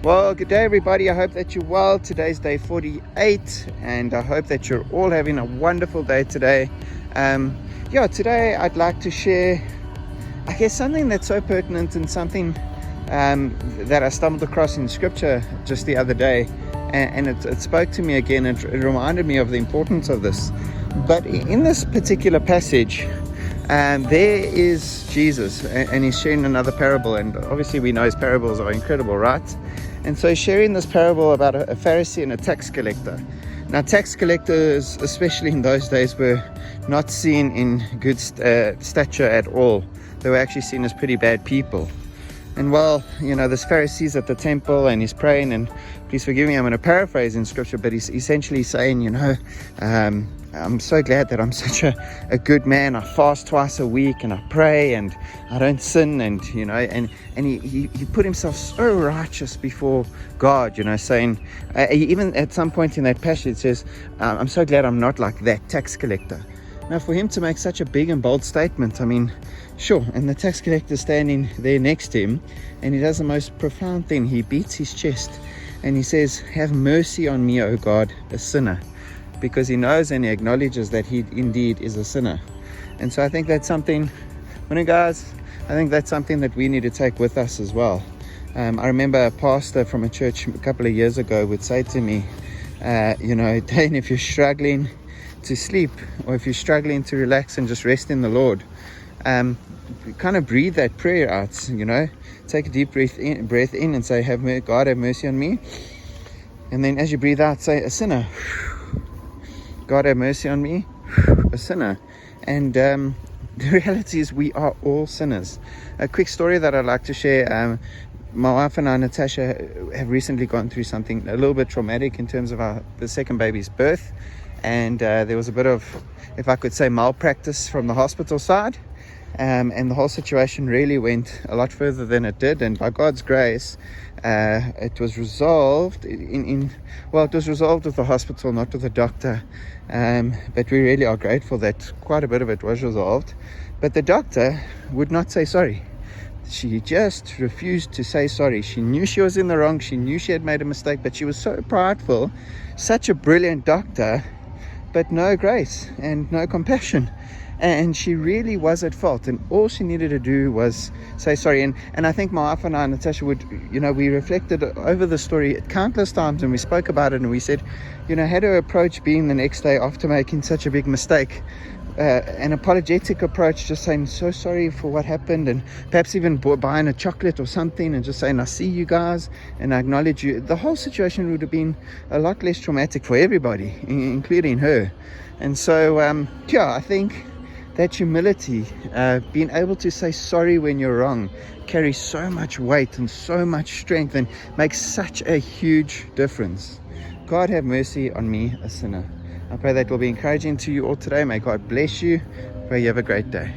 Well, good day, everybody. I hope that you're well. Today's day 48, and I hope that you're all having a wonderful day today. Today I'd like to share, I guess, something that's so pertinent and something that I stumbled across in Scripture just the other day, and it spoke to me again. It reminded me of the importance of this. But in this particular passage, there is Jesus, and he's sharing another parable, and obviously we know his parables are incredible, right? And so he's sharing this parable about a Pharisee and a tax collector. Now, tax collectors, especially in those days, were not seen in good stature at all. They were actually seen as pretty bad people. And this Pharisee's at the temple and he's praying, and please forgive me, I'm going to paraphrase in Scripture, but he's essentially saying, I'm so glad that I'm such a good man. I fast twice a week and I pray and I don't sin, and he put himself so righteous before God, saying, even at some point in that passage it says, I'm so glad I'm not like that tax collector. Now, for him to make such a big and bold statement, sure, and the tax collector standing there next to him, and he does the most profound thing. He beats his chest and he says, have mercy on me, O God, a sinner, because he knows and he acknowledges that he indeed is a sinner. And so I think that's something, guys, I think that's something that we need to take with us as well. I remember a pastor from a church a couple of years ago would say to me, Dane, if you're struggling to sleep, or if you're struggling to relax and just rest in the Lord, kind of breathe that prayer out, take a deep breath in and say, God, have mercy on me. And then as you breathe out, say, a sinner. God, have mercy on me, a sinner. And the reality is we are all sinners. A quick story that I'd like to share. My wife and I, Natasha, have recently gone through something a little bit traumatic in terms of the second baby's birth. And there was a bit of, if I could say, malpractice from the hospital side. And the whole situation really went a lot further than it did. And by God's grace, it was resolved it was resolved with the hospital, not with the doctor. But we really are grateful that quite a bit of it was resolved. But the doctor would not say sorry. She just refused to say sorry. She knew she was in the wrong. She knew she had made a mistake, but she was so prideful, such a brilliant doctor, but no grace and no compassion. And she really was at fault, and all she needed to do was say sorry. And I think my wife and I, Natasha, we reflected over the story countless times, and we spoke about it, and we said, how to approach being the next day after making such a big mistake. An apologetic approach, just saying so sorry for what happened, and perhaps even buying a chocolate or something and just saying, I see you guys and I acknowledge you. The whole situation would have been a lot less traumatic for everybody, including her. And so, I think that humility, being able to say sorry when you're wrong, carries so much weight and so much strength and makes such a huge difference. God, have mercy on me, a sinner. I pray that will be encouraging to you all today. May God bless you. Pray you have a great day.